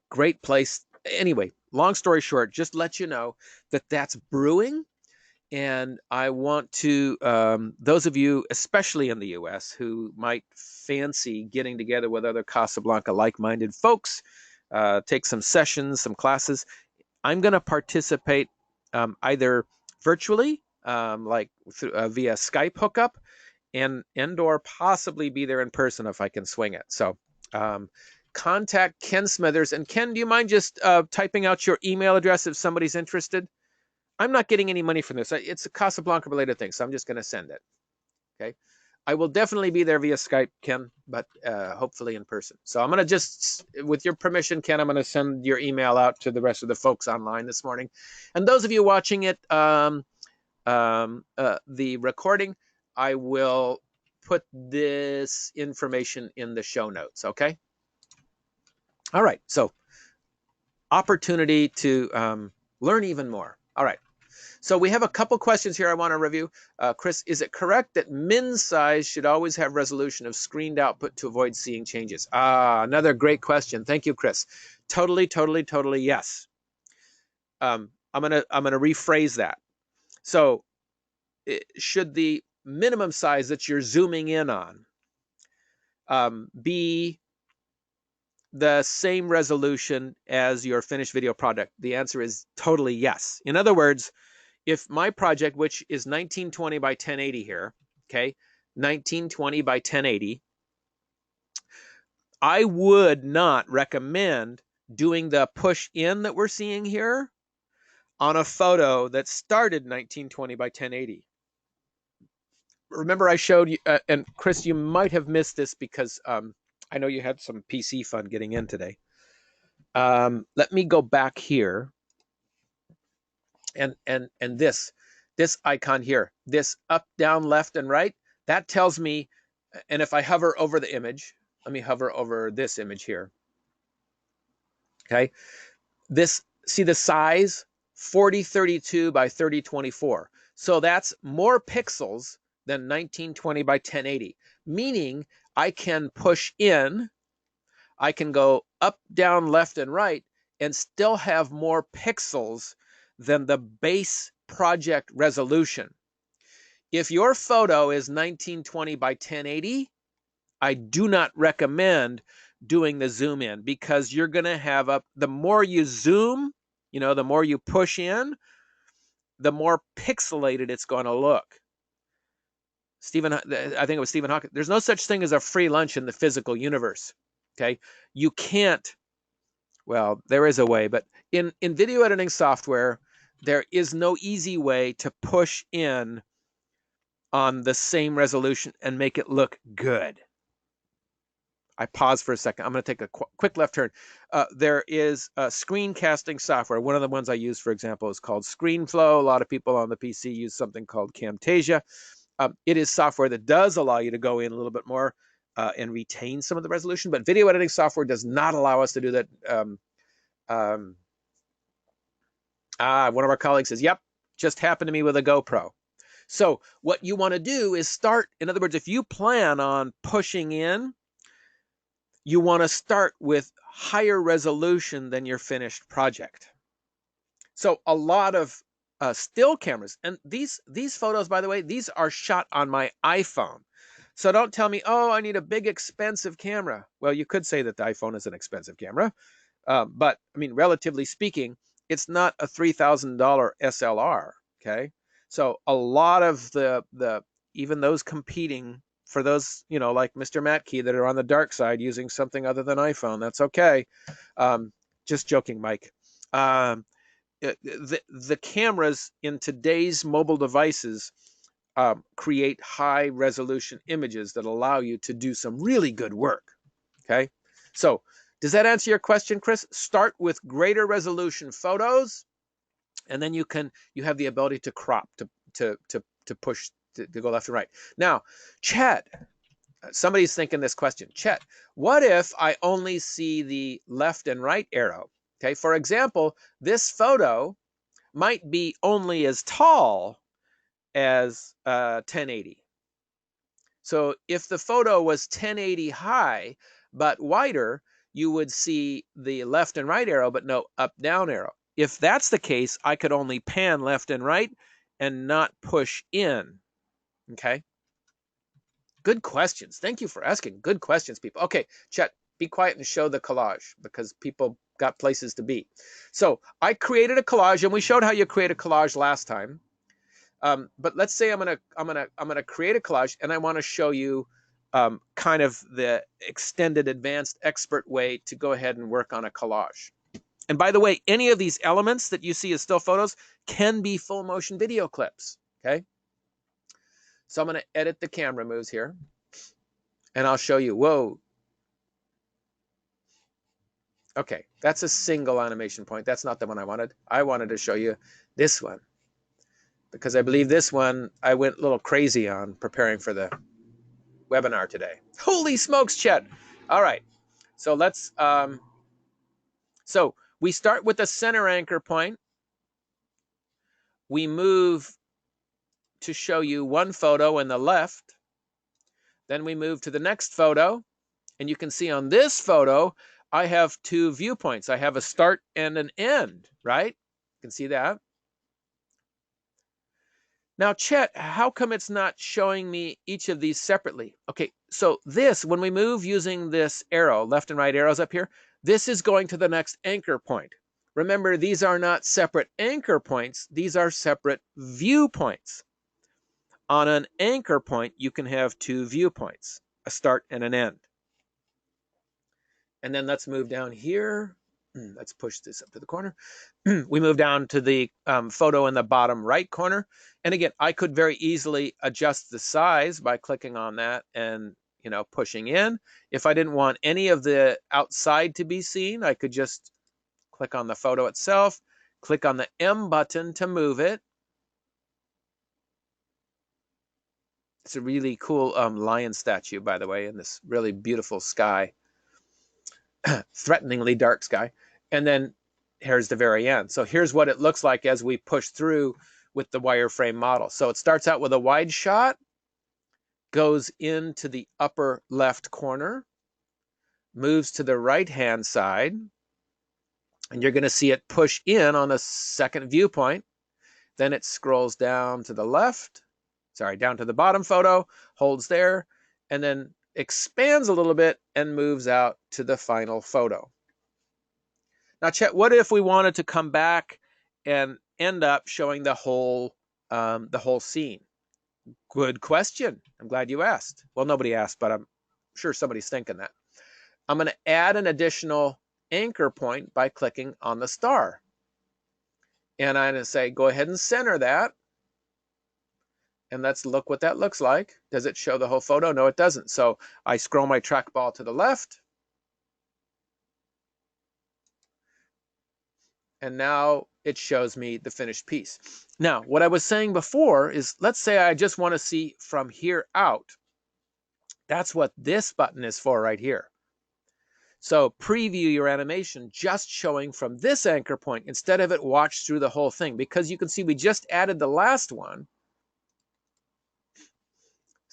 Great place. Anyway, long story short, just let you know that that's brewing. And I want to, those of you, especially in the US, who might fancy getting together with other Casablanca like-minded folks, take some sessions, some classes. I'm going to participate either virtually, like via Skype hookup, and or possibly be there in person if I can swing it. So contact Ken Smithers. And Ken, do you mind just typing out your email address if somebody's interested? I'm not getting any money from this. It's a Casablanca related thing, so I'm just going to send it. Okay. I will definitely be there via Skype, Ken, but hopefully in person. So I'm going to just, with your permission, Ken, I'm going to send your email out to the rest of the folks online this morning. And those of you watching it, the recording, I will put this information in the show notes, okay? All right, so opportunity to learn even more. All right. So we have a couple questions here I want to review. Chris, is it correct that min size should always have resolution of screened output to avoid seeing changes? Another great question. Thank you, Chris. Totally, totally, totally yes. I'm gonna rephrase that. So should the minimum size that you're zooming in on be the same resolution as your finished video product? The answer is totally yes. In other words, if my project, which is 1920 by 1080 here, okay, 1920 by 1080, I would not recommend doing the push in that we're seeing here on a photo that started 1920 by 1080. Remember I showed you, and Chris, you might have missed this because I know you had some PC fun getting in today. Let me go back here. And this icon here, this up, down, left, and right, that tells me, and if I hover over the image, let me hover over this image here. Okay, this, see the size, 4032 by 3024. So that's more pixels than 1920 by 1080, meaning I can push in, I can go up, down, left, and right, and still have more pixels than the base project resolution. If your photo is 1920 by 1080, I do not recommend doing the zoom in, because you're going to have the more you zoom, the more you push in, the more pixelated it's going to look. I think it was Stephen Hawking. There's no such thing as a free lunch in the physical universe. Okay. You can't, well, there is a way, but in video editing software, there is no easy way to push in on the same resolution and make it look good. I pause for a second. I'm going to take a quick left turn. There is screencasting software. One of the ones I use, for example, is called ScreenFlow. A lot of people on the PC use something called Camtasia. It is software that does allow you to go in a little bit more and retain some of the resolution, but video editing software does not allow us to do that. One of our colleagues says, yep, just happened to me with a GoPro. So what you want to do is start, in other words, if you plan on pushing in, you want to start with higher resolution than your finished project. So a lot of still cameras, and these photos, by the way, these are shot on my iPhone. So don't tell me, oh, I need a big expensive camera. Well, you could say that the iPhone is an expensive camera, but I mean, relatively speaking, it's not a $3,000 SLR. Okay, so a lot of the even those competing for those, like Mr. Matkey, that are on the dark side using something other than iPhone, that's okay. Just joking, Mike. The cameras in today's mobile devices create high resolution images that allow you to do some really good work. Okay, so does that answer your question, Chris? Start with greater resolution photos, and then you have the ability to crop, to push, to go left and right. Now, Chet, somebody's thinking this question. Chet, what if I only see the left and right arrow? Okay, for example, this photo might be only as tall as 1080. So if the photo was 1080 high but wider, you would see the left and right arrow, but no up down arrow. If that's the case, I could only pan left and right and not push in. Okay. Good questions. Thank you for asking good questions, people. Okay, Chet, be quiet and show the collage because people got places to be. So I created a collage, and we showed how you create a collage last time. But let's say I'm gonna create a collage, and I want to show you kind of the extended, advanced, expert way to go ahead and work on a collage. And by the way, any of these elements that you see as still photos can be full motion video clips. Okay. So I'm going to edit the camera moves here, and I'll show you. Whoa. Okay, that's a single animation point. That's not the one I wanted. I wanted to show you this one, because I believe this one I went a little crazy on preparing for the webinar today. Holy smokes, Chet. All right, so let's, so we start with the center anchor point. We move to show you one photo in the left. Then we move to the next photo. And you can see on this photo, I have two viewpoints. I have a start and an end, right? You can see that. Now, Chet, how come it's not showing me each of these separately? Okay, so this, when we move using this arrow, left and right arrows up here, this is going to the next anchor point. Remember, these are not separate anchor points. These are separate viewpoints. On an anchor point, you can have two viewpoints, a start and an end. And then let's move down here. Let's push this up to the corner. We move down to the photo in the bottom right corner. And again, I could very easily adjust the size by clicking on that and, you know, pushing in. If I didn't want any of the outside to be seen, I could just click on the photo itself, click on the M button to move it. It's a really cool lion statue, by the way, in this really beautiful sky. Threateningly dark sky. And then here's the very end. So here's what it looks like as we push through with the wireframe model. So it starts out with a wide shot, goes into the upper left corner, moves to the right hand side, and you're going to see it push in on the second viewpoint. Then it scrolls down to the left, down to the bottom photo, holds there, and then expands a little bit and moves out to the final photo. Now, Chet, what if we wanted to come back and end up showing the whole scene? Good question. I'm glad you asked. Well, nobody asked, but I'm sure somebody's thinking that. I'm going to add an additional anchor point by clicking on the star. And I'm going to say, go ahead and center that. And let's look what that looks like. Does it show the whole photo? No, it doesn't. So I scroll my trackball to the left. And now it shows me the finished piece. Now, what I was saying before is, let's say I just want to see from here out. That's what this button is for right here. So preview your animation just showing from this anchor point instead of it watch through the whole thing, because you can see we just added the last one.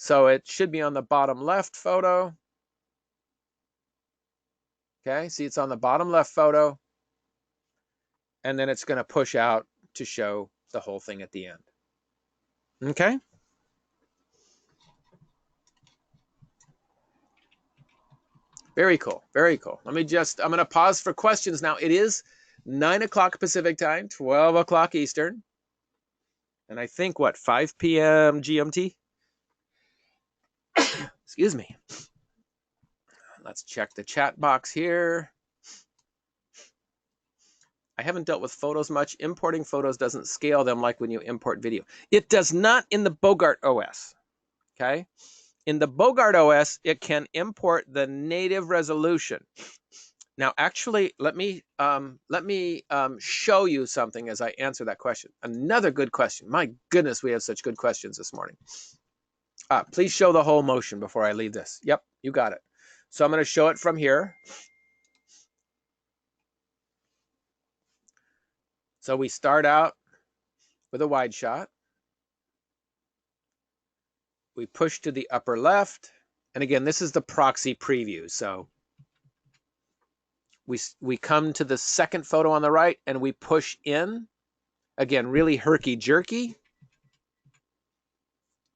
So it should be on the bottom left photo. Okay, see it's on the bottom left photo. And then it's going to push out to show the whole thing at the end. Okay. Very cool. Very cool. I'm going to pause for questions now. It is 9 o'clock Pacific time, 12 o'clock Eastern. And I think, 5 p.m. GMT? Excuse me. Let's check the chat box here. I haven't dealt with photos much. Importing photos doesn't scale them like when you import video. It does not in the Bogart OS. Okay? In the Bogart OS, it can import the native resolution. Now, actually, let me show you something as I answer that question. Another good question. My goodness, we have such good questions this morning. Please show the whole motion before I leave this. Yep, you got it. So I'm going to show it from here. So we start out with a wide shot. We push to the upper left. And again, this is the proxy preview. So we come to the second photo on the right and we push in. Again, really herky-jerky.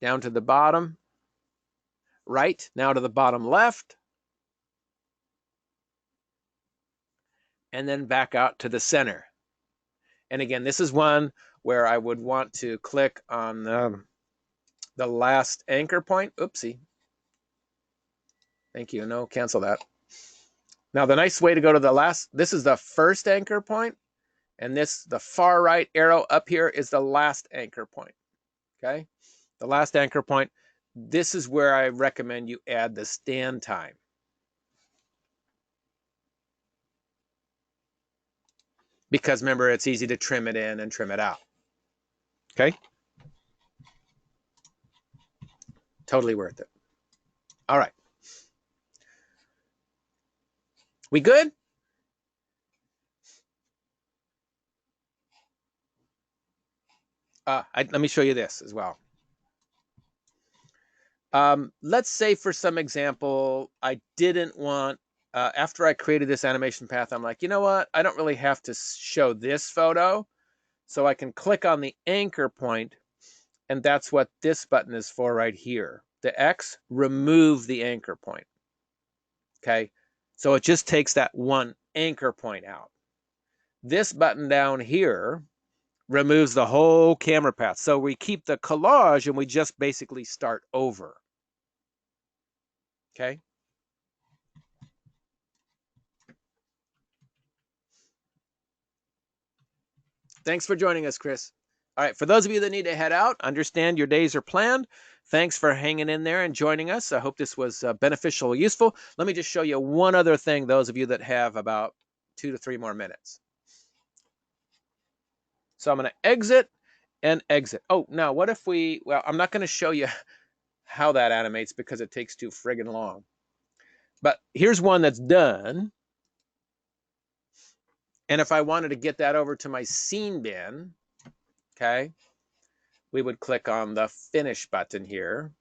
Down to the bottom right, now to the bottom left. And then back out to the center. And again, this is one where I would want to click on the last anchor point. Oopsie. Thank you. No, cancel that. Now, the nice way to go to the last, this is the first anchor point, and this, the far right arrow up here is the last anchor point, okay? The last anchor point, this is where I recommend you add the stand time. Because remember, it's easy to trim it in and trim it out, okay? Totally worth it. All right. We good? Let me show you this as well. Let's say for some example, I didn't want, after I created this animation path, I'm like, you know what? I don't really have to show this photo. So I can click on the anchor point, and that's what this button is for right here. The X, remove the anchor point. Okay, so it just takes that one anchor point out. This button down here removes the whole camera path. So we keep the collage and we just basically start over. Okay. Thanks for joining us, Chris. All right, for those of you that need to head out, understand your days are planned. Thanks for hanging in there and joining us. I hope this was beneficial or useful. Let me just show you one other thing, those of you that have about 2 to 3 more minutes. So I'm going to exit and exit. Oh, now what if we, well, I'm not going to show you how that animates because it takes too friggin' long. But here's one that's done. And if I wanted to get that over to my scene bin, okay, we would click on the finish button here.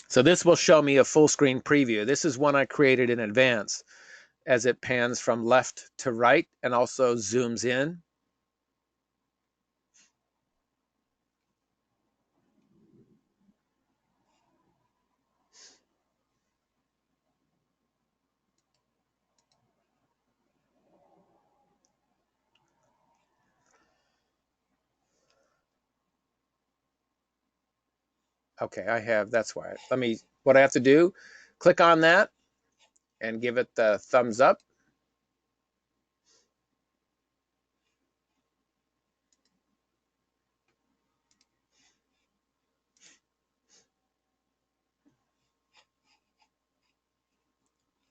So this will show me a full screen preview. This is one I created in advance as it pans from left to right and also zooms in. Okay, I have, that's why. Let me, what I have to do, click on that and give it the thumbs up.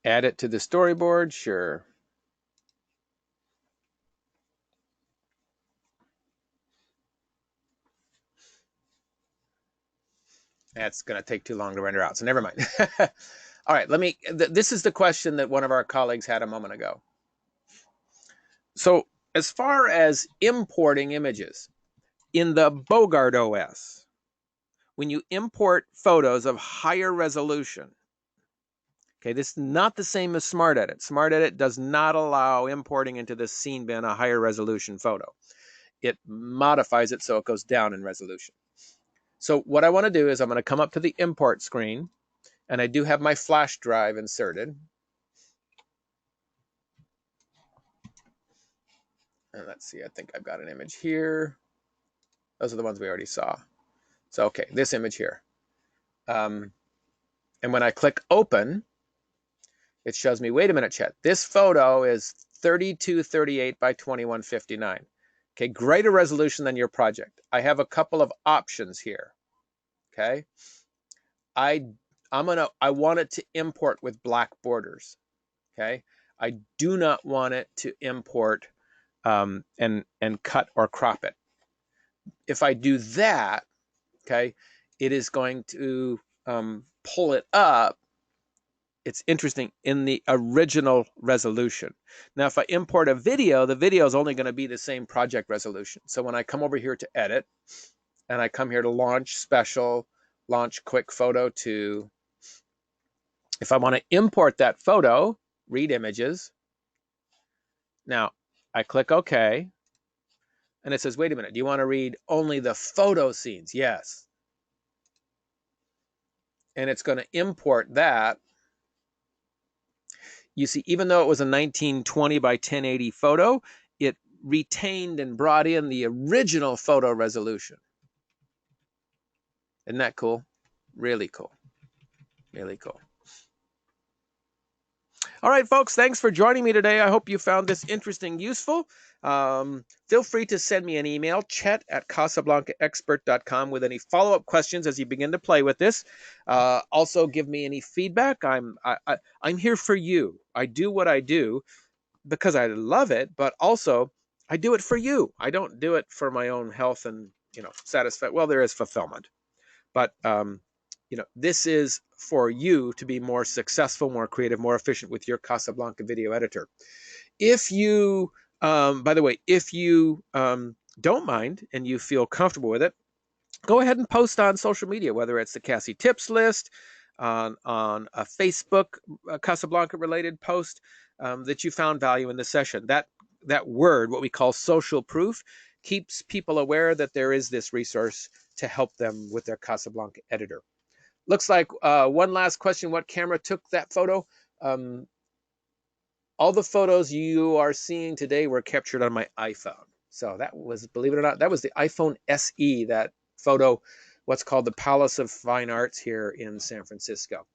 Add it to the storyboard, sure. That's going to take too long to render out, so never mind. All right, let me, this is the question that one of our colleagues had a moment ago. So as far as importing images, in the Bogart OS, when you import photos of higher resolution, okay, this is not the same as Smart Edit. Smart Edit does not allow importing into the scene bin a higher resolution photo. It modifies it so it goes down in resolution. So what I want to do is I'm going to come up to the import screen, and I do have my flash drive inserted. And let's see, I think I've got an image here. Those are the ones we already saw. So, okay, this image here. And when I click open, it shows me, wait a minute, Chet, this photo is 3238 by 2159. Okay, greater resolution than your project. I have a couple of options here. Okay, I want it to import with black borders. Okay, I do not want it to import and cut or crop it. If I do that, okay, it is going to pull it up. It's interesting, in the original resolution. Now, if I import a video, the video is only going to be the same project resolution. So when I come over here to edit, and I come here to launch special, launch quick photo to, if I want to import that photo, read images. Now I click OK, and it says, wait a minute, do you want to read only the photo scenes? Yes. And it's going to import that. You see, even though it was a 1920 by 1080 photo, it retained and brought in the original photo resolution. Isn't that cool? Really cool. Really cool. All right, folks, thanks for joining me today. I hope you found this interesting, useful. Feel free to send me an email, chet@casablancaexpert.com, with any follow-up questions as you begin to play with this. Also, give me any feedback. I'm here for you. I do what I do because I love it, but also I do it for you. I don't do it for my own health and, satisfaction. Well, there is fulfillment, but this is for you to be more successful, more creative, more efficient with your Casablanca video editor. If you, by the way, if you don't mind and you feel comfortable with it, go ahead and post on social media, whether it's the Cassie Tips list, on a Facebook Casablanca related post, that you found value in the session. That word, what we call social proof, keeps people aware that there is this resource to help them with their Casablanca editor. Looks like one last question. What camera took that photo? All the photos you are seeing today were captured on my iPhone. So that was, believe it or not, that was the iPhone SE, that photo, what's called the Palace of Fine Arts here in San Francisco.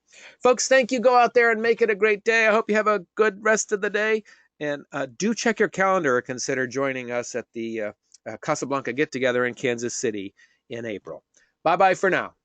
Folks, thank you. Go out there and make it a great day. I hope you have a good rest of the day. And do check your calendar or consider joining us at the Casablanca get-together in Kansas City in April. Bye-bye for now.